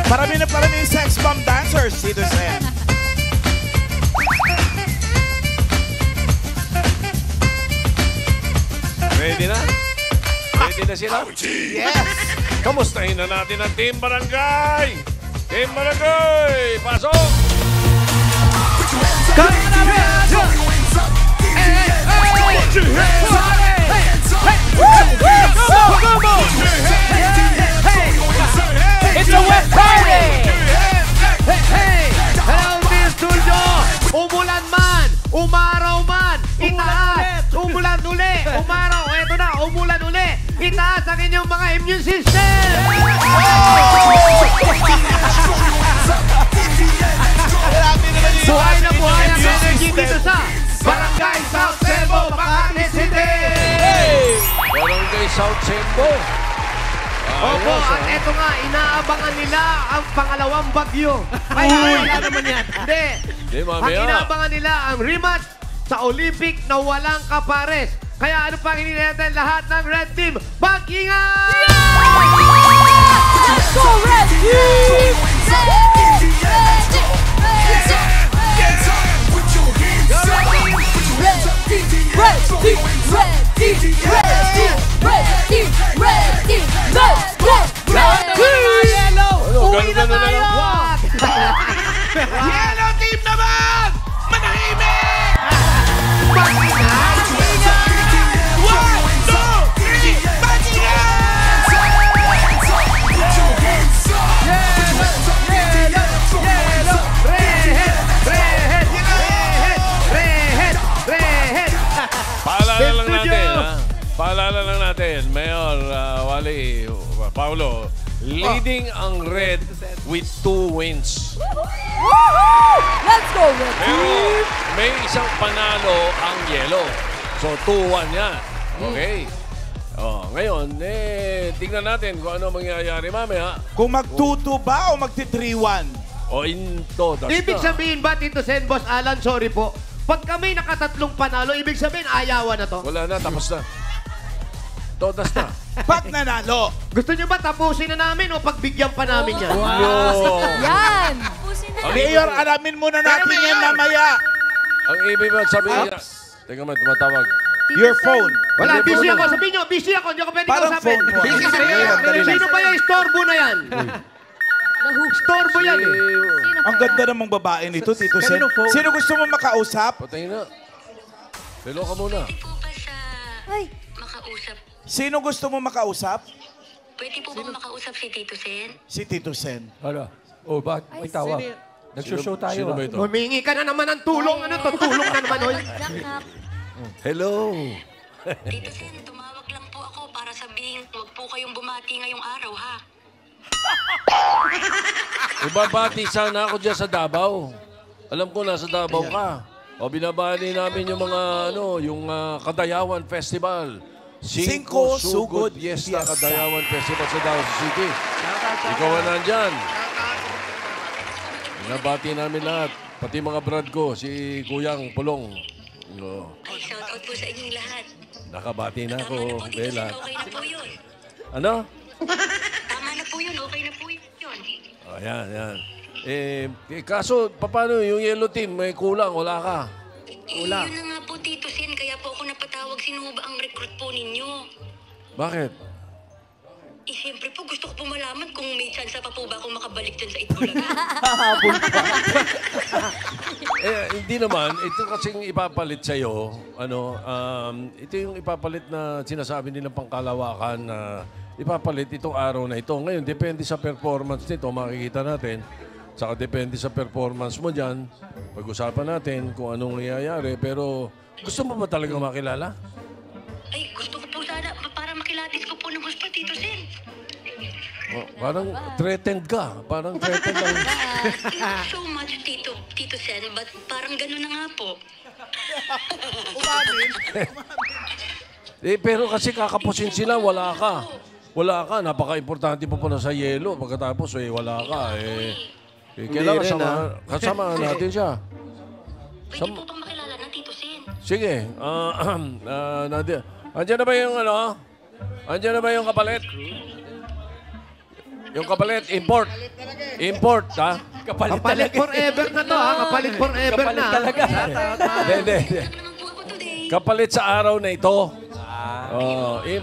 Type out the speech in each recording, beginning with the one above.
Parami na parami yung sex bomb dancers, Tito Sen. Ready na? Ready na sila? Yes! Kamustahin na natin ang Team Barangay! Team Barangay! Pasok! Kaya namin! It's a wet party! Hello, Team Studio! Umulan man, umaraw man, itaas, umulan uli, umaraw, eto na, umulan uli, itaas ang inyong mga immune system! Buhay na buhay ang energy dito sa Barangay South Cebu, Makati City! Barangay South Cebu. Opo, at eto nga, inaabangan nila ang pangalawang bagyo. Ay, wala naman yan. Hindi. Hindi, Ang mamaya. inaabangan nila ang rematch sa Olympic na walang kapares. Kaya ano pang hinihintay natin lahat ng Red Team? Mag-ingat! Let's go, Red Team! Red Team! Red Team! Red Team! Red Team! Red Team! Let's go! Red Team! Uwi na tayo! Yellow team naman! Manahimik! Mag-ingat! 1, 2, 3, mag-ingat! Paalala lang natin, ha? Paalala lang natin, Mayor Wally Paulo, leading ang red with 2 wins. Let's go, Red Pero Team! may isang panalo ang yellow. So, 2-1 yan. Okay? Oh, ngayon, tingnan natin kung ano mangyayari mamaya. Kung mag-2-2 ba o magti-3-1? O in todas Ibig na. sabihin ba, Tito Sen, Boss Alan, sorry po, pag kami nakatatlong panalo, ibig sabihin, ayawan na to? Wala na, tapos na. Todas na. Pag nanalo, Gusto nyo ba tapusin na namin o pagbigyan pa namin yan? Yo. Yan! Mayor, alamin muna natin yan mamaya. Ang ibig mo sabihin, teka mo, tumatawag. Your phone. Wala, Hindi, busy puno. ako. Sabihin nyo, busy ako. Hindi ako pwede Parang kausapin. phone mo. Busy Sige, kayo. dali lang. Sino ba yung istorbo na yan? Istorbo yan eh. Ang ganda namang babae nito, Tito Sen. Sino gusto mo makausap? Patay na. Hello ka muna. Pwede po ba siya Ay! makausap? Sino gusto mo makausap? Pwede po ba makausap si Tito Sen? Si Tito Sen. Ano? Oh, bakit? May tawag. Nagsushow tayo. Sino ba ito? Humingi ka na naman ng tulong. Ano to? Tulong na naman, oy. Knock-knock. Hello. Tito Sen, tumawag lang po ako para sabihin huwag po kayong bumati ngayong araw, ha? Ibabati sana ako dyan sa Davao. Alam ko nasa Davao ka. O binabati namin yung mga yung Kadayawan Festival. Cinco Sugod Fiesta Fiesta. Kadayawan Festival sa Davao City. Ikaw ang nandyan. Binabati namin lahat. Pati mga brad ko, si Kuyang Pulong. No. Ay, shout out po sa inyong lahat. Nakabati na Tama na ako, po, Tito Bella. Sen, okay na po yun. Ano? Tama na po yun, okay na po yun. Ayan, yan. Kaso, paano yung yellow team? May kulang, wala ka. Yun na nga po, Tito Sen, kaya po ako napatawag. Sino ba ang recruit po ninyo? Bakit? Siyempre po, gusto ko po malaman kung may chance pa po ba akong makabalik dyan sa Itbulaga. Hindi naman. Ito kasing ipapalit sa'yo, ito yung ipapalit na sinasabi nilang pangkalawakan na ipapalit itong araw na ito. Ngayon, depende sa performance nito, makikita natin. Saka depende sa performance mo dyan. Pag-usapan natin kung anong nangyayari. Pero gusto mo ba talaga makilala? Ay, gusto ko po sana para makilatis ko po ng huspa, Tito Sen. Oh, parang threatened ka. Parang threatened lang. Thank you so much, Tito Sen, but parang gano'n na nga po. Pero kasi kakapusin sila, wala ka. Wala ka. Napaka-importante pa na sa yelo. Pagkatapos, wala ka. Kailangan kasama natin siya. Pwede po bang makilala ng Tito Sen? Sige. Nadia. Andiyan na ba yung Andiyan na ba yung kapalit? Yung kapalit, import. Import, ha? Kapalit forever na to, ha? Kapalit forever Kapalit na. talaga. Hindi. naman po ako today. Kapalit sa araw na ito.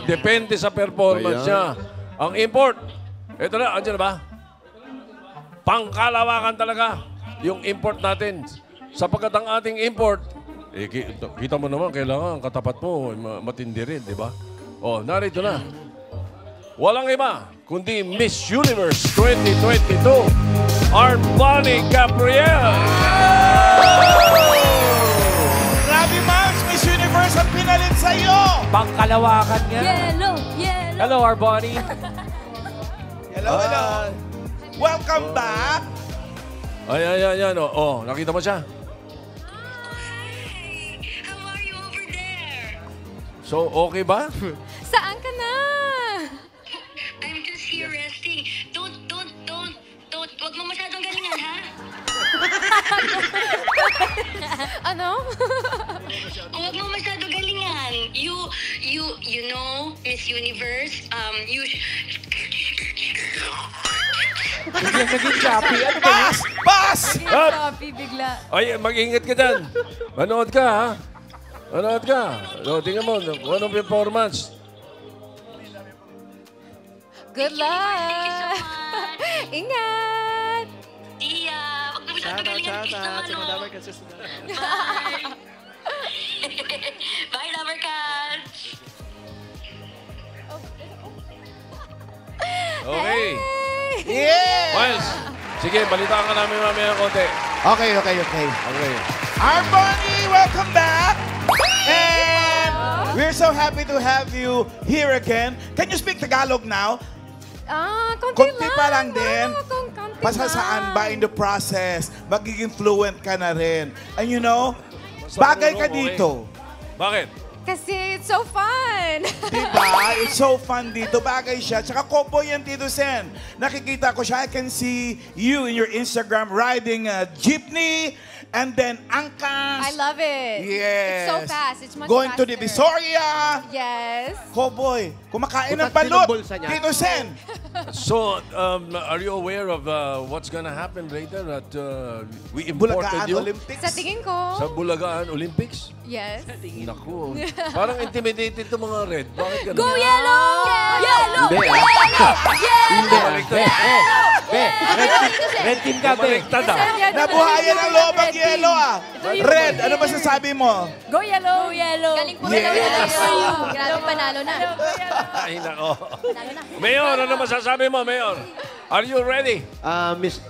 Depende sa performance niya. Ang import, ito na, andyan na ba? Pangkalawakan talaga yung import natin. Sapagkat ang ating import, kita mo naman, kailangan katapat mo, matindi rin, di ba? Narito na. Walang iba, kundi Miss Universe 2022, Arbani Gabriel. Grabe, Mams! Miss Universe ang pinalit sa'yo! Pangkalawakan nga. Yellow. Hello, Arbani. Hello. Welcome back! Ayan. Nakita mo siya? Hi! How are you over there? So, okay ba? Saan ka na? I'm just here resting. Don't. Huwag mo masyadong galingan, ha? Ano? Huwag mo masyadong galingan. You know, Miss Universe, Biglang naging choppy. Ano ba yun? Pass! Copy bigla. Ay, mag-ingat ka dyan. Manood ka, ha? Manood ka. Tingnan mo, kung anong performance. Good luck. Ingat. Tia, huwag mo masyadong galingan. Kiss naman, Bye. Bye, Lover Cats. Okay. Yeah! Miles, sige, balitaan ka namin mamaya ng konti. Okay. Okay. Arbani, welcome back! And we're so happy to have you here again. Can you speak Tagalog now? Konti Pa lang din. Konti Pasasaan lang. ba in the process? Magiging fluent ka na rin. And you know, bagay ka dito. Bakit? Kasi it's so fun. Diba? It's so fun dito. Bagay siya. Tsaka cowboy yan, Tito Sen. Nakikita ko siya. I can see you in your Instagram riding a jeepney and then angkas. I love it. Yes. It's so fast. It's much Going to faster. Divisoria. Yes. Cowboy, kumakain ng Butas din ang balut. bulsa niya. Tito Sen. So, are you aware of what's gonna happen later at we imported Bulagaan you Olympics. Sa tingin ko, sa Bulagaan Olympics? yes. Naku, parang intimidated to mga red. Bakit ganun? Go yellow! Yellow! Hindi. Yellow! Baliktad. Red team ka, be. Baliktad, ah. Nabuhayan ang loob ang yelo ah. Red, ano ba sasabi mo? Go yellow! Yellow! Galing po Yes. Grabe, panalo na. Ay, nako. Mayor, ano masasabi mo, Mayor? Are you ready? Miss,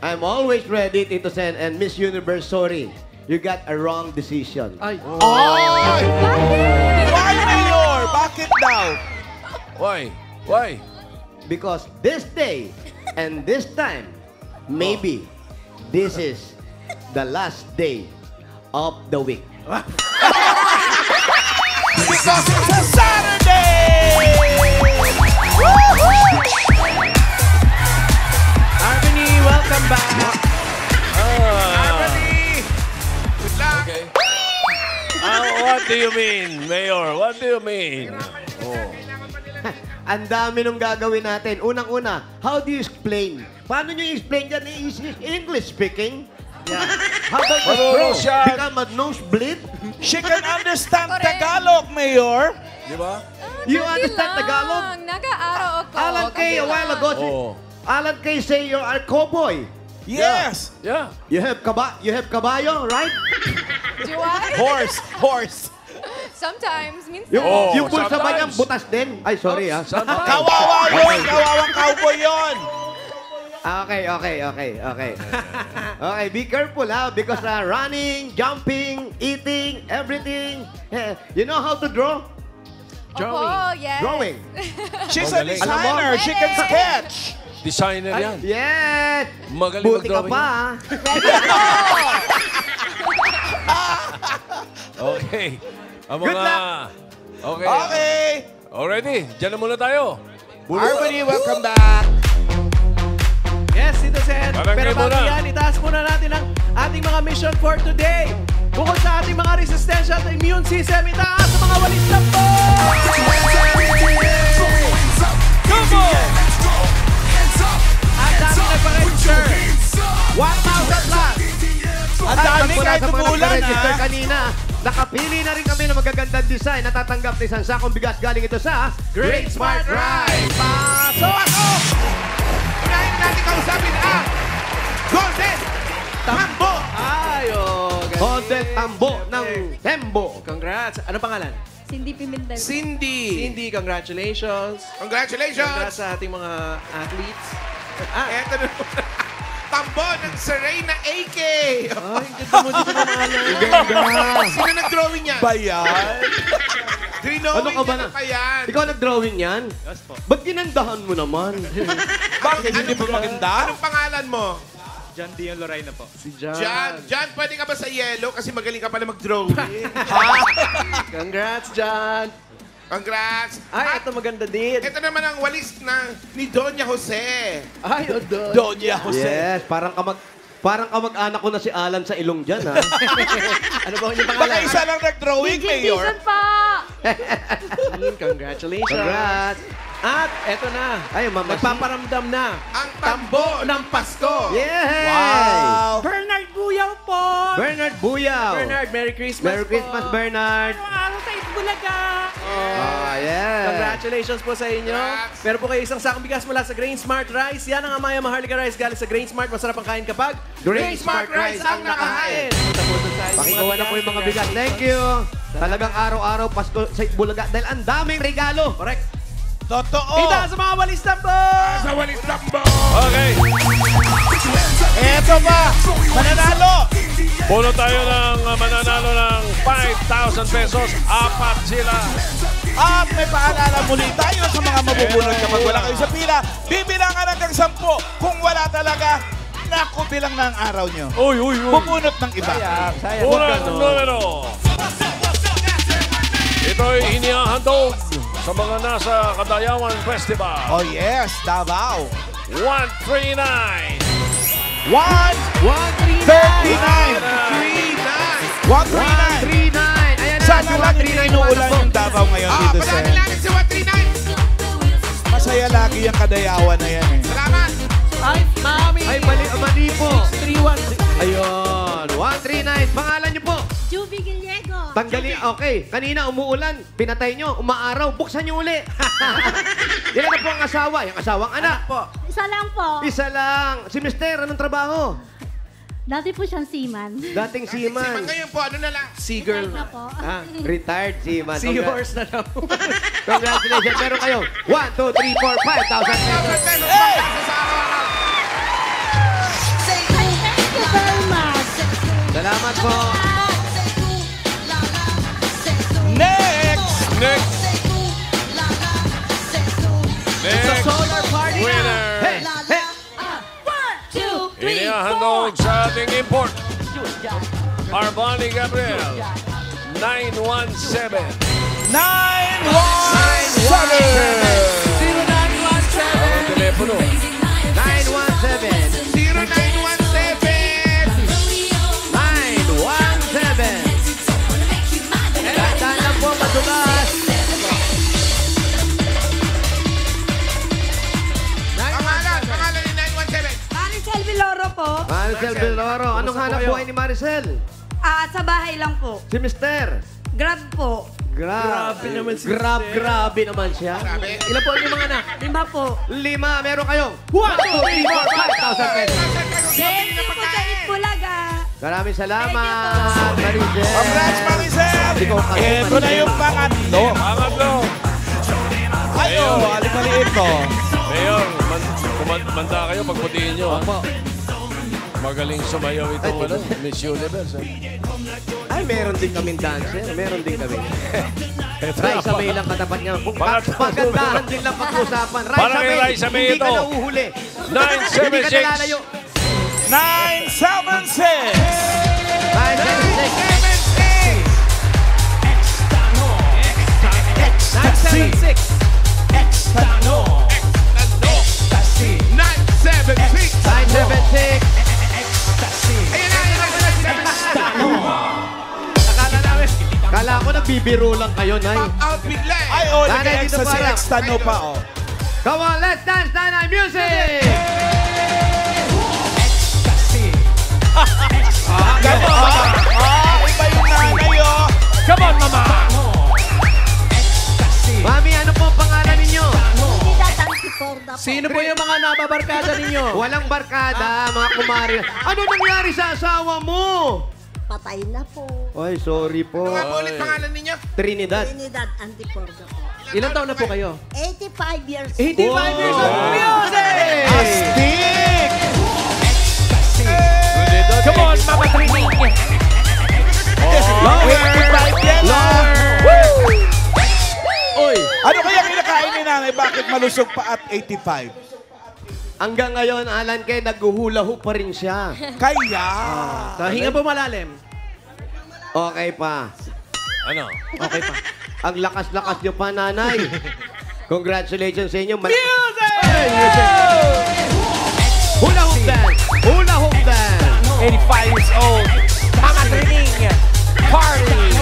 I'm always ready, Tito Sen, and Miss Universe, sorry. You got a wrong decision. Ay! Why, Mayor? Bakit daw? Why? Why? Because this day and this time, maybe this is the last day of the week. Because it's a Saturday! Harmony, welcome back. Harmony! Good luck! Okay. What do you mean, Mayor? What do you mean? Ang dami nung gagawin natin. Unang-una, how do you explain? Paano nyo i-explain dyan? Is English speaking? Yeah. How about this, bro? Marunong siya. Become a nosebleed? She can understand Correct. Tagalog, Mayor. Di ba? You understand Tagalog? Nag-aaraw ako. Alan Kay, a while ago, Oo. Alan Kay say you are cowboy. Yes! Yeah. You have kabayo, right? Do I? Horse! Sometimes, minsan. Yung bulsa ba niyang sometimes. butas din? Ay, sorry ah. Kawawa yun! Kawawang cowboy yun! Okay. Okay, be careful ha, because running, jumping, eating, everything. You know how to draw? Opo, yes. Drawing. She's a Magaling. designer. She can sketch. Designer yan. Yes. Magaling Buti ka mag-drawing pa yan. ha. Okay. Ang Good mga... luck. Okay. Okay. Already. Diyan na muna tayo. Harmony, welcome back. Yes, Tito Sen. Barangay Pero bago muna. yan, itaas muna natin ang ating mga mission for today. Bukod sa ating mga resistensya at immune system, itaas ang mga walis na po! Come on! mga umuulan, nag-register ha? kanina. Nakapili na rin kami ng magagandang design. Natatanggap na isang sakong bigas galing ito sa Great Smart Rice. Pasok! Unahin natin kausapin ang Golden Tambo! Golden Tambo ng Tembo. Congrats. Ano pangalan? Cindy Pimentel. Cindy! Cindy, congratulations. Congratulations! Congrats sa ating mga athletes. Eto na Tambo ng Serena AK! Ay, ganda mo dito pangalan. Sino nag-drawing yan? Bayan. Drawing Ano ka ba na? pa yan. Ikaw nag-drawing yan? Yes po. Ba't ginandahan mo naman? Bakit hindi pa maganda? Anong pangalan mo? John Dion Lorena po. Si John. John, pwede ka ba sa yellow? Kasi magaling ka pala mag-drawing. Congrats, John. Congrats! Ay, ito maganda din. Ito naman ang walis ni Doña Jose. Ay, Odon. Doña Jose. Yes, parang kamag-anak ko na si Alan sa ilong dyan, ha? Ano ba yung Baka pangalan? isa lang nag-drawing, DJ Mayor. Season pa! Congratulations. Congrats. At eto na. Ay, mama. Nagpaparamdam na. Ang tambo ng Pasko. Yay! Wow. Bernard Buyaw po! Bernard Buyaw. Bernard, Merry Christmas Merry Christmas, po. Bernard. Araw sa Itbulaga! Yeah. Congratulations po sa inyo. Congrats. Meron po kayo isang sakong bigas mula sa Grain Smart Rice. Yan ang Amaya Maharlika Rice galing sa Grain Smart. Masarap ang kain kapag Grain Smart Rice ang nakahain. Punta po doon sa inyong Pakikuha na po yung mga bigas. Thank you. Talagang araw-araw Pasko sa Bulaga dahil ang daming regalo. Correct. Totoo. Ida sa mga walis tambo! Sa walis tambo. Okay. Eto ba? Mananalo. Puno tayo ng mananalo ng 5,000 pesos. Apat sila. At may paalala muli tayo sa mga mabubunod kapag wala kayo sa pila. Bibilangan hanggang 10. Kung wala talaga, naku, bilang na ang araw nyo. Uy. Bubunot ng iba. Unang numero. Ito'y inihahandog sa mga nasa Kadayawan Festival. Oh yes, Davao. 139. 139. 139. 139. Ayan na, Sana lang hindi 139 inuulan yung Davao ngayon dito, sir. Palanin natin si 139. Masaya lagi yung Kadayawan na yan eh. Salamat. Ay, mami! Ay, mali po. 3-1. Ayun, 139. Pangalan niyo po. Juby Gallego. Tanggalin, okay. Kanina umuulan, pinatay nyo, umaaraw, buksan nyo uli. Ilan na po ang asawa? Yung asawang anak po. Isa lang po. Isa lang. Si Mister, anong trabaho? Dati po siyang seaman. Dating Siman seaman. ngayon po, ano na lang? Seagirl. Na po. Ah, retired seaman. Seahorse na lang. Congratulations. Meron kayo. 1, 2, 3, 4, 5,000 pesos. Hey! Thank you very much. Salamat po. Next! Next. Next. Solar party Winner. Hey, hey. 1, 2, 3, Inihahandog sa ating import. Arvani Gabriel. 917. 917! Ang telepono. 917. 917. Tandaan lang po, madulas. Pangalan ni 917. Maricel Viloro po. Maricel Viloro. Anong hanap buhay ni Maricel? Sa bahay lang po. Si Mister. Grab po. Grabe naman si Grabe naman siya. Grabe. Ilan po yung mga anak? 5 po. 5. Meron kayong 1, 2, 3, 4, 5,000 pesos. Thank you po sa Itbulaga. Maraming salamat, Maricel. Congrats, Maricel! Ito na yung pangatlo. Pangatlo. Ay, oh, alimaliit mo. Mayor, manda kayo pagputiin nyo. Ha? Magaling sumayaw itong Miss Universe. Ay, meron din kaming dancer. Meron din kami. Raisa May lang katapat niya. Kung pagandahan din lang pag-usapan. Parang yung Raisa May hindi ka ito. nauhuli. 976. Hindi ka nalalayo. 976! 976. 976. 976. Ayun na. Kala ko nagbibiro lang kayo, Nay. Pop out bigla eh. Ay, oh, Nanay, nag-ex dito sa si para. Extano pa, oh. Come on, let's dance, Nanay Music! Gato, Come on, mama! Mami, ano po ang pangalan ninyo? Sino po yung mga nababarkada ninyo? Walang barkada, mga kumari. Ano nangyari sa asawa mo? Patay na po. Ay, sorry po. Ano nga po ulit pangalan ninyo? Trinidad. Trinidad Antiporda po. Ilang taon na po kayo? 85 years 85 years of music! Astig! Come on, Mama Trining! Oy, ano kaya kinakain ni nanay? Bakit malusog pa at 85? Hanggang ngayon, Alan Kay, naghuhula hoop pa rin siya. Kaya. Hinga po malalim. Okay pa. Ano? Okay pa. Ang lakas-lakas niyo pa, nanay. Congratulations sa inyo. Music! Hula hoop dance! Hula hoop dance! 85 years old. Mama Trining! Party!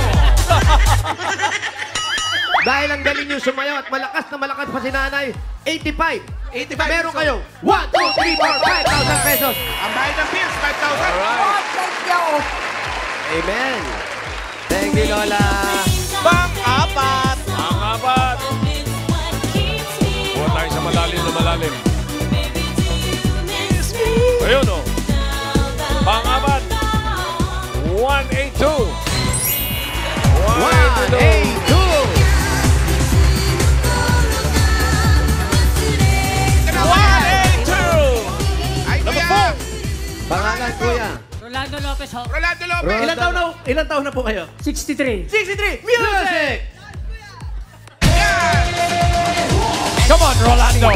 Dahil ang galing niyo sumayaw at malakas na malakas pa si nanay, 85. 85. Meron kayong 1, 2, 3, 4, 5,000 pesos. Ang bayad ng bills, 5,000. Oh, thank you. Amen. Thank you, Lola. Pang-apat. Ang apat. Buwan tayo sa malalim na malalim. Ayun o. Pang-apat. 182. 182. Ay, Number kuya. 4. Pangalan, kuya. Rolando Lopez ho. Rolando Lopez. Ilang taon na po kayo? 63. 63! Music! Come on, Rolando!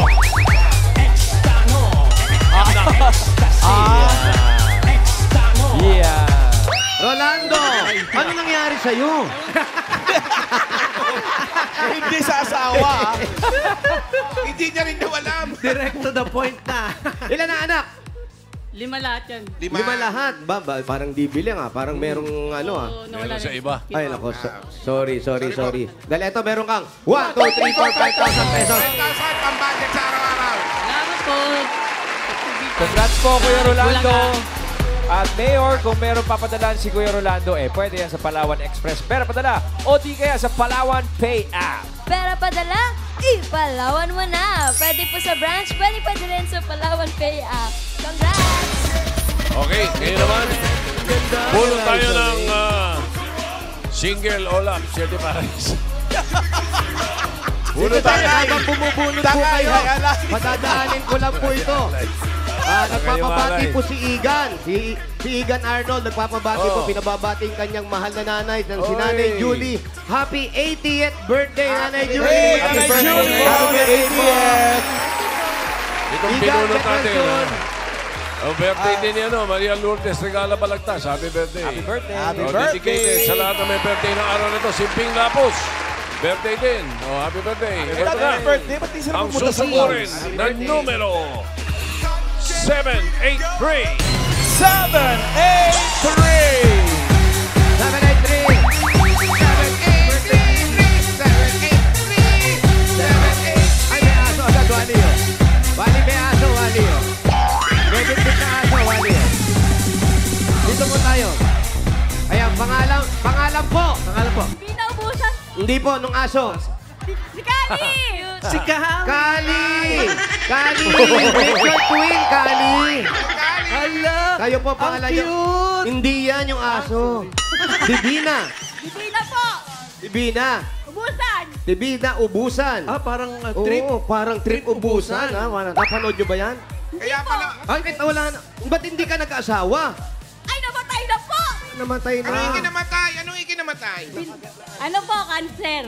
Yeah! Rolando, ano nangyari sa'yo? Hindi sa asawa. Hindi niya rin daw alam. Direct to the point na. Ilan na anak? 5 lahat yan. 5 lahat. Parang di bilang Parang merong ano Meron sa iba. Ay, nako. Sorry. Dahil ito, meron kang 1, 2, 3, 4, 5,000 pesos. 10,000 pang budget sa araw-araw. Salamat po. Congrats po, Kuya Rolando! At Mayor, kung meron papadalan si Kuya Rolando, pwede yan sa Palawan Express. Pero padala, o di kaya sa Palawan Pay App. Pera padala, ipalawan mo na. Pwede po sa branch, pwede rin sa Palawan Pay App. Congrats! Okay, ngayon naman. Puno tayo ng single all up, Siete Paris. Puno tayo. Habang bumubunod po kayo, patadaanin ko lang po ito. Nagpapabati po si Igan. Si Igan Arnold, nagpapabati po. Pinababati yung kanyang mahal na nanay, si Nanay Julie. Happy 80th birthday, Nanay Julie! Happy birthday! Happy 80th! Itong pinunot natin. Ang birthday din yan, Maria Lourdes Regala Balagtas. Happy birthday. Happy birthday. Happy Dedicated sa lahat na may birthday ng araw na ito. Simping Lapos. Birthday din. Happy birthday. Ito na. Happy birthday. Ba't di sila Ang pumunta sa susukurin house? na numero 783. 783! Ay, may aso agad, Wally. Wally, may aso, Wally. May gitbit na aso, Wally. Dito po tayo. Ayan, pangalan po. Pangalan po. Pinaubusan Hindi po, nung aso. si Kali! Si Kahang! Kali! Kali! Major Twin, Kali! Hala! Kayo po, pangalan Ang nyo. cute! Hindi yan yung aso. Divina. Bibina po! Divina. Ubusan! Divina, ubusan. Parang trip. Oo, parang trip ubusan. Napanood nyo ba yan? Kaya pala, Ay, kahit wala na. Ba't hindi ka nag-asawa? Ay, namatay na po! Namatay na. anong ikinamatay? Anong ikinamatay? Ano po, cancer?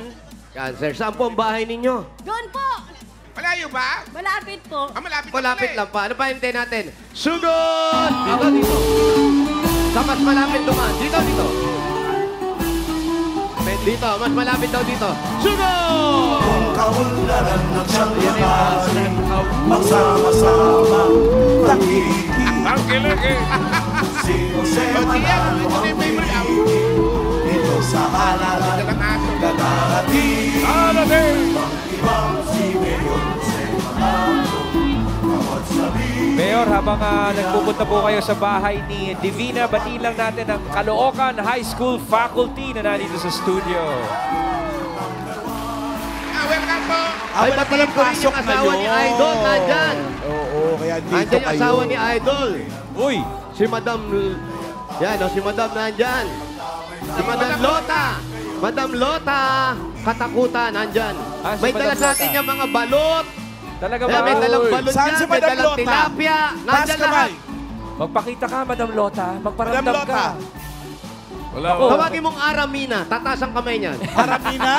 Cancer. Saan po ang bahay ninyo? Doon po! Malayo ba? Malapit po. Malapit na Malapit pala lang pa. Ano pa hintay natin? Sugod! Dito. Sa mas malapit dumaan. Dito. Dito, mas malapit daw dito. Sugod! Kaunlaran ng siyang lakas, magsama-sama, nakikita. Ang kiliki. Si Jose Manalo ang ito sa halalan ng darating. Alating. Ibang si Mayor Jose Manalo, bawat sabi. Mayor, habang nagpupunta po kayo sa bahay ni Divina, batiin lang natin ang Caloocan High School faculty na nandito sa studio. Welcome po. Ay, batiin ko rin yung asawa ni Idol. Nandyan. Oo, kaya dito Nandyan yung kayo. asawa ni Idol. Uy! Si Madam... Yan, si Madam nandyan. Si Madam Lota. Madam Lota. Katakutan, nandyan. Ah, si May dala Madam sa atin Lota. yung mga balot. Talaga Kaya ba? may dalang Uy. balot Saan dyan, si may Madam dalang Lota? tilapia. Taas Nandyan kamay. lahat. Magpakita ka, Madam Lota. Magparamdam Madam Lota. ka. Wala Ako. ko. Tawagin mong Aramina. Tataas ang kamay niyan. Aramina?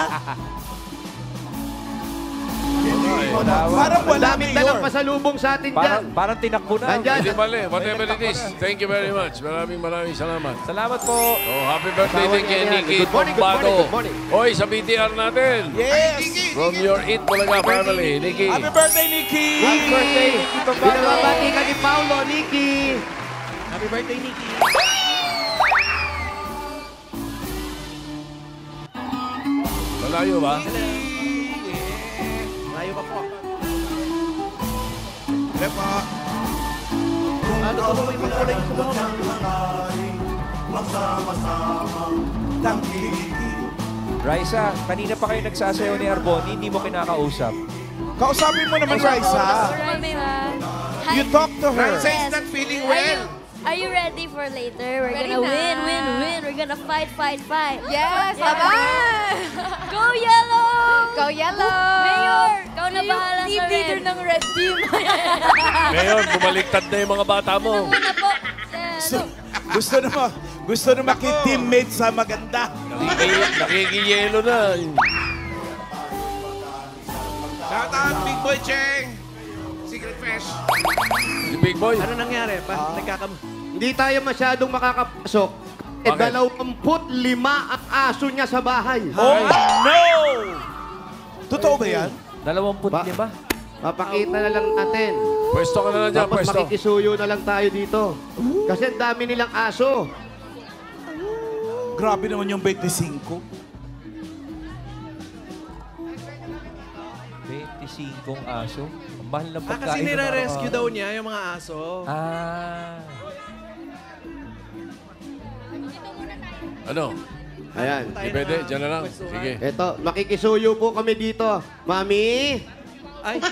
Parang Ang wala, daming dalang Mayor. pasalubong sa atin dyan. Parang tinakbo na. Nandyan. Hindi mali. Whatever it is. Thank you very much. Maraming salamat. Salamat po. Oh, happy birthday Asawa din kay niya yan. Nikki Good morning, good Tumbado. morning, good morning. Hoy, sa BTR natin. Yes! From your Eat Bulaga family, Nikki. Happy birthday, Nikki! Happy birthday, Nikki Tumbado. Binabati ka ni Paulo, Nikki. Happy birthday, Nikki. Malayo ba? Layo pa po. Hello po. Ano po ba yung kulay sa mga? Raisa, kanina pa kayo nagsasayaw ni Arboni, hindi mo kinakausap. Kausapin mo naman, Raisa. You talk to her. Raisa is not feeling well. Are you ready for later? We're Ready gonna na. win. We're gonna fight. Yes, laban! Go yellow! Go yellow! Mayor, ikaw na bahala Team sa leader red. ng red team. Ngayon, bumaliktad na yung mga bata mo. Una po. Gusto na maki-teammate sa maganda. Nakikiyelo na. Shout out, Big Boy Cheng. Secret Fresh. Si Big Boy. Ano nangyari? Hindi tayo masyadong makakapasok. Bakit? 25 ang aso niya sa bahay. Oh, no! Totoo ba yan? 25. Papakita na lang natin. Pwesto ka na lang dyan, Tapos pwesto. makikisuyo na lang tayo dito. Kasi ang dami nilang aso. Grabe naman yung 25. 25 aso. Ang mahal ng pagkain. Kasi ng nire-rescue araw-araw. daw niya yung mga aso. Ah. Ano? Ayan. Di pwede, dyan na lang. Sige. Eto, makikisuyo po kami dito. Mami, Ay,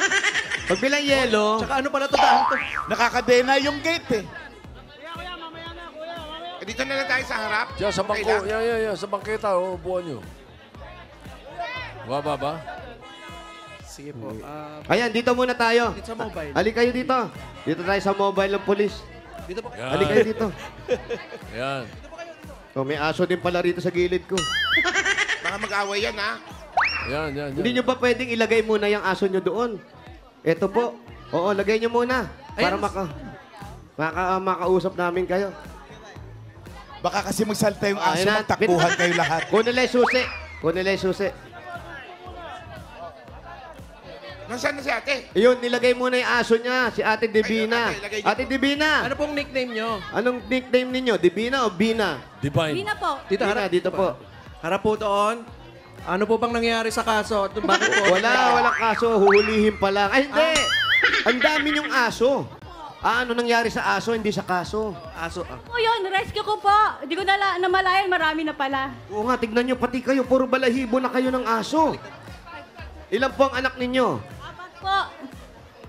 pagbilang yelo. tsaka ano pala to dahil to? Nakakadena yung gate eh. Dito na lang tayo sa harap. Diyan sa bangko. Okay lang. Yan. Sa bangketa, oh, buwan nyo. Baba ba? Sige po. Ayan, dito muna tayo. Dito sa mobile. Halika kayo dito. Dito tayo sa mobile ng polis. Dito po. Yan. Halika kayo dito. Yan. Oh, may aso din pala rito sa gilid ko. Baka mag-away yan, ha? Yan. Hindi nyo ba pwedeng ilagay muna yung aso nyo doon? Ito po. Oo, lagay nyo muna. Para makausap namin kayo. Baka kasi magsalta yung aso, Ayun na. magtakbuhan kayo lahat. Kunin lang yung susi. Kunin lang yung susi. Nasaan na si ate? Ayun, nilagay muna yung aso niya, si Ate Divina. Ayun, lagay niyo Ate po. Divina! Ano pong nickname nyo? Anong nickname ninyo? Divina o Bina? Divine. Bina po. Dito, Divina, harap. dito po. Harap po doon. Ano po bang nangyari sa kaso? At bakit po? Walang kaso, huhulihin pa lang. Ay, hindi! Ang dami niyong aso. Ano nangyari sa aso, hindi sa kaso? Aso. O yun, rescue ko po. Hindi ko namalayan, marami na pala. Oo nga, tignan niyo, pati kayo, puro balahibo na kayo ng aso. Ilan po ang anak ninyo? Apat po.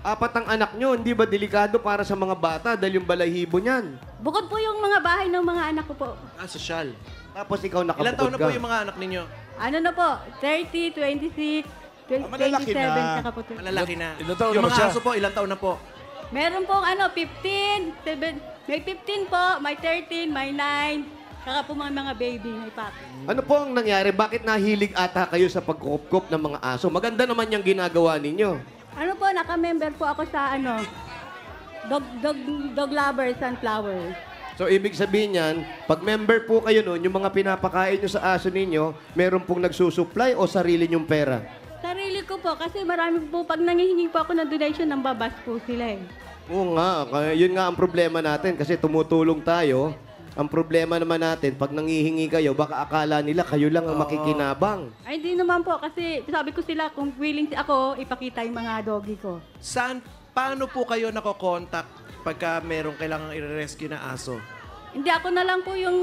4 ang anak niyo, hindi ba delikado para sa mga bata dahil yung balahibo niyan? Bukod po yung mga bahay ng mga anak ko po. Sosyal. Tapos ikaw Ilan nakabukod taon na ka. po yung mga anak ninyo? Ano na po? 30, 26, 27, malalaki na. saka po. Malalaki na. Ilan taon yung na ba mga siya? aso po, ilan taon na po? Meron pong 15, 7, may 15 po, may 13, may 9, saka po mga baby, may papi. Ano po ang nangyari? Bakit nahilig ata kayo sa pagkukop ng mga aso? Maganda naman yung ginagawa ninyo. Ano po, naka-member po ako sa Dog Lover Sunflower. So, ibig sabihin yan, pag member po kayo nun, yung mga pinapakain nyo sa aso ninyo, meron pong nagsusupply o sarili nyong pera? Sarili ko po, kasi marami po, pag nangihingi po ako ng donation, nang babas po sila eh. Oo nga, yun nga ang problema natin kasi tumutulong tayo. Ang problema naman natin, pag nangihingi kayo, baka akala nila kayo lang ang makikinabang. Ay, hindi naman po, kasi sabi ko sila, kung willing ako, ipakita yung mga doggy ko. Paano po kayo nakokontak pagka merong kailangang i-rescue na aso? Hindi, ako na lang po yung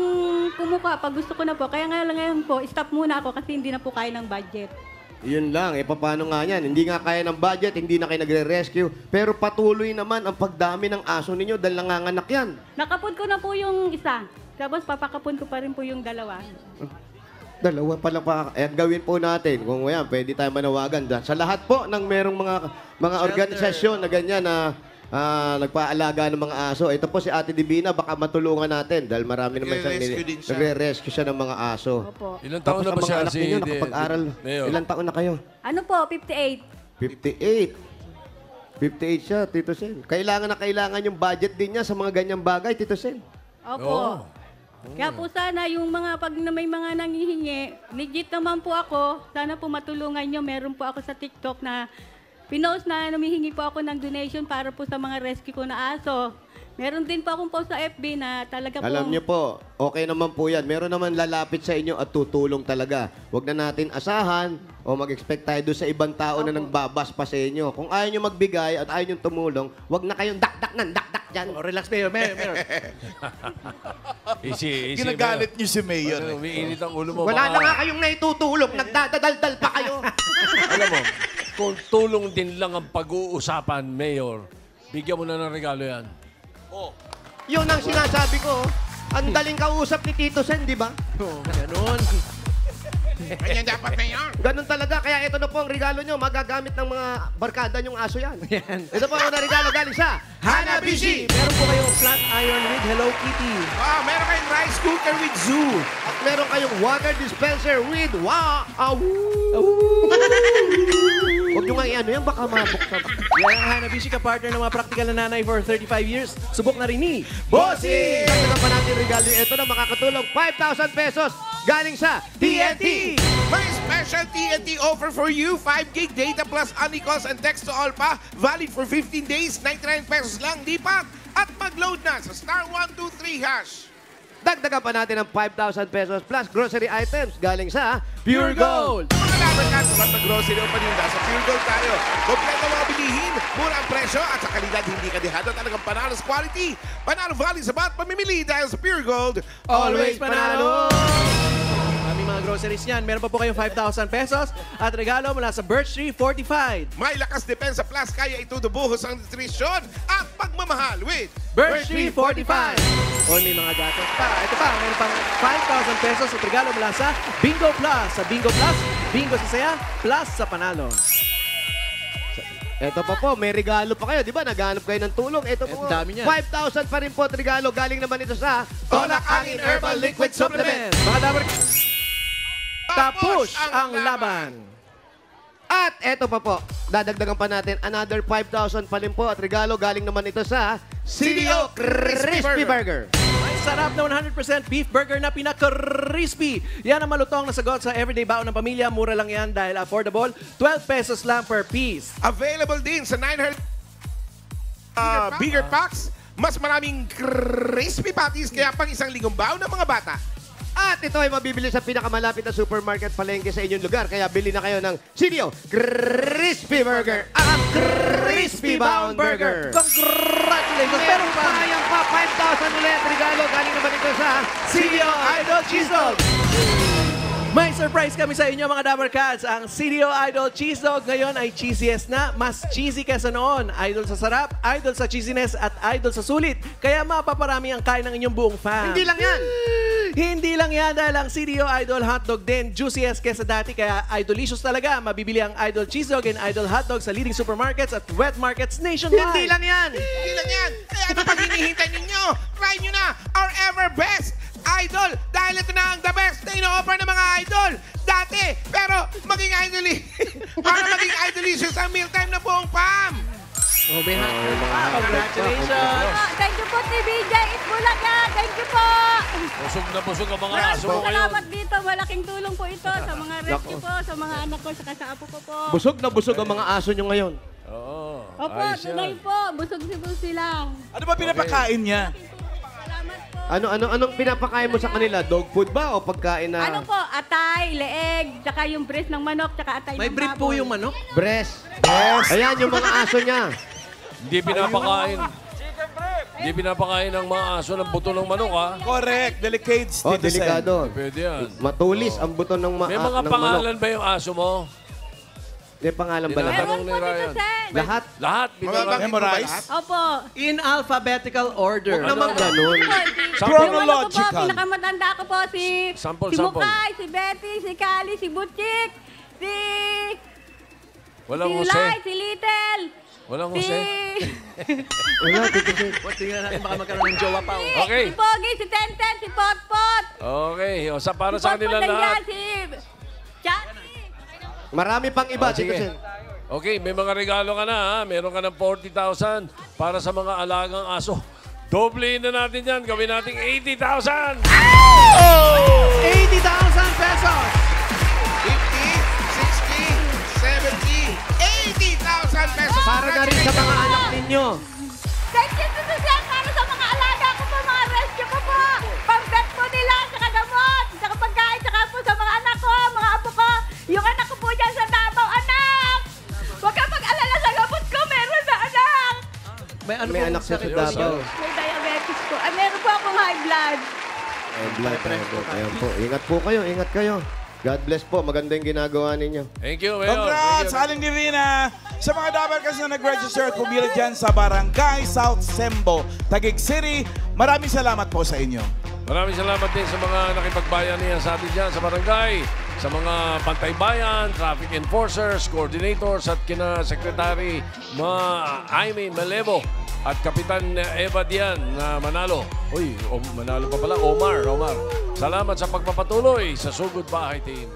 kumukuha pag gusto ko na po. Kaya ngayon po, stop muna ako kasi hindi na po kaya ng budget. Yun lang, paano nga yan? Hindi nga kaya ng budget, hindi na kayo nagre-rescue. Pero patuloy naman ang pagdami ng aso ninyo dahil nanganganak yan. Nakapon ko na po yung isa. Tapos papakapon ko pa rin po yung dalawa. Dalawa pa lang pa. Gawin po natin. Kung yan, pwede tayo manawagan. Sa lahat po ng merong mga organisasyon na ganyan na nagpaalaga ng mga aso. Ito po si Ate Divina, baka matulungan natin dahil marami naman siya nagre-rescue siya ng mga aso. Opo. Ilang taon na ba siya si nakapag-aral? Mayor? Ilang taon na kayo? Ano po, 58. 58. 58 siya, Tito Sen. Kailangan na kailangan yung budget din niya sa mga ganyang bagay, Tito Sen. Opo. Kaya po sana yung mga pag na may mga nangihingi, legit naman po ako. Sana po matulungan nyo. Meron po ako sa TikTok na pinost na humihingi po ako ng donation para po sa mga rescue ko na aso. Meron din po akong post sa FB na talaga po. Alam niyo po, okay naman po yan. Meron naman lalapit sa inyo at tutulong talaga. Huwag na natin asahan o mag-expect tayo doon sa ibang tao na nagbabas pa sa inyo. Kung ayaw nyo magbigay at ayaw nyo tumulong, huwag na kayong dakdak dyan. Oh, relax, Mayor. Easy, Ginagalit niyo si Mayor. Umiinit ang ulo mo. Wala na nga kayong naitutulong. Nagdadaldal pa kayo. Alam mo, kung tulong din lang ang pag-uusapan, Mayor, bigyan mo na ng regalo yan. Yun ang sinasabi ko. Ang daling kausap ni Tito Sen, di ba? Ganun. Ganyan dapat, Mayor. Ganun talaga. Kaya ito na po ang regalo nyo. Magagamit ng mga barkada nyong aso yan. Yan. Ito po ang regalo galing sa Hanabishi! Meron po kayong flat iron with Hello Kitty. Meron kayong rice cooker with zoo. At meron kayong water dispenser with Huwag nyo nga i-ano yan, baka mabuksan. Yan ang Hanabishi, ka-partner ng mga practical na nanay for 35 years. Subok na rin ni Bossy! Dagdagan pa natin regalo. Ito na makakatulong 5,000 pesos galing sa TNT! May special TNT offer for you. 5 gig data plus only calls and text to all pa. Valid for 15 days. 99 pesos lang. Lipat. At mag-load na sa *123#. Dagdagan pa natin ng 5,000 pesos plus grocery items galing sa Pure Gold! Mga laban ka sa mga grocery o paninda sa Pure Gold tayo. Kompleto mga bilihin, mura ang presyo at sa kalidad hindi kadihado. Talagang panalo sa quality. Panalo value sa bawat pamimili dahil sa Pure Gold. Always panalo! Aming mga groceries yan. Meron pa po kayong 5,000 pesos at regalo mula sa Birch Tree Fortified. May lakas depensa plus kaya ito dubuhos ang nutrisyon at pagmamahal with Birch Tree Fortified. O may mga gatos pa. Ito pa, meron pang 5,000 pesos at regalo mula sa Bingo Plus. Sa Bingo Plus, bingo sa saya, plus sa panalo. Ito pa po, may regalo pa kayo. Di ba? Naghanap kayo ng tulong. Ito po, dami niyan. 5,000 pa rin po at regalo. Galing naman ito sa Tolak Angin Herbal Liquid Supplement. Mga dapat tapos ang laban. At eto pa po, dadagdagan pa natin another 5,000 pa rin po at regalo. Galing naman ito sa CDO Crispy Burger. May sarap na 100% beef burger na pinaka-crispy. Yan ang malutong na sagot sa everyday baon ng pamilya. Mura lang yan dahil affordable. 12 pesos lang per piece. Available din sa 900 bigger packs. Mas maraming crispy patties kaya pang isang linggong baon ng mga bata. At ito ay mabibili sa pinakamalapit na supermarket palengke sa inyong lugar. Kaya bili na kayo ng CDO Crispy Burger. Ang Crispy Bound Burger. Congratulations! Pero sayang pa 5,000 ulit. Regalo galing naman ito sa CDO Idol Cheese Dog. May surprise kami sa inyo mga Dabber Cats. Ang CDO Idol Cheese Dog ngayon ay cheesiest na. Mas cheesy kesa noon. Idol sa sarap, idol sa cheesiness, at idol sa sulit. Kaya mapaparami ang kain ng inyong buong fam. Hindi lang yan. Hindi lang yan dahil ang CDO Idol Hotdog din juiciest kesa dati kaya idolicious talaga. Mabibili ang Idol Cheese Dog and Idol Hotdog sa leading supermarkets at wet markets nationwide. Hindi lang yan. Hindi lang yan. Kaya ano pag hinihintay ninyo? Try nyo na our ever best Idol. Dahil ito na ang the best na ino-offer ng mga idol. Dati, pero maging para maging idolicious ang mealtime na buong fam. Oh, congratulations! Thank you po, TVJ Itbulaga. Thank you po. Busog na busog ang mga Maraming aso po ngayon. salamat dito. Malaking tulong po ito sa mga rescue po, sa mga anak ko, sa apo ko po. Busog na busog ang mga aso nyo ngayon. Oo. Opo, ayos yan. tunay po. Busog si Busi lang. Ano ba pinapakain niya? Salamat po. Anong pinapakain mo sa kanila? Dog food ba o pagkain na Ano po, atay, leeg, tsaka yung breast ng manok, tsaka atay May ng brief po baboy. yung manok. breast? Yes. Ayan yung mga aso niya. Hindi pinapakain. Hindi pinapakain ng mga aso ng buto ng manok, ha? Correct. Delicates, Oh, Tito Sen. delikado. Pwede yan. Matulis ang buto ng, May mga ng manok. pangalan ba yung aso mo? May pangalan ba lahat? Tinatanong Meron ni po, Tito Ryan. Sen. Lahat? Lahat. Mababanggit mo ba Memorize? lahat? Opo. In alphabetical order. Huwag naman ganun. Chronological. Pinakamatanda ko po si Sample, si sample. Mukay, si Betty, si Kali, si Butchik, si Walang si Jose. Lai, si Little. Walang Si Jose. Wala, Tito Sen. Tingnan natin baka magkaroon ng jowa pa. Okay. Si Pogi, si Tenten, si Potpot. Okay. O, para Si sa kanila Potpot lahat. nandiyan, si Chati. Marami pang iba, Oh, Tito sige. Sen. Okay, may mga regalo ka na, ha? Meron ka ng 40,000 para sa mga alagang aso. Doblein na natin yan. Gawin natin 80,000! 80,000 pesos. 50, 60, 70, 80,000 pesos. Para na rin sa mga anak ninyo. Thank you, Tito Sen, para sa mga alaga ko po, mga rescue ko po. Pang-vet po nila, saka gamot, saka pagkain, saka po sa mga anak ko, mga apo ko. Yung anak ko po dyan sa Davao, anak! Huwag ka mag-alala sa gamot ko, meron na anak! May ano May pong anak siya sa sakit? Davao. May diabetes po. Ay, meron po akong high blood. Ayan po. Ingat po kayo, ingat kayo. God bless po. Maganda yung ginagawa ninyo. Thank you, Mayor. Congrats, Thank you. Aling Divina! Sa mga dabarkas na nag-register at pumili dyan sa Barangay South Sembo, Taguig City, maraming salamat po sa inyo. Maraming salamat din sa mga nakipagbayanihan sa atin dyan sa barangay, sa mga bantay-bayan, traffic enforcers, coordinators at kina Secretary Aimee Malevo at Kapitan Eva Dian na Manalo. Uy, Manalo pa pala, Omar. Salamat sa pagpapatuloy sa Sugod Bahay Team.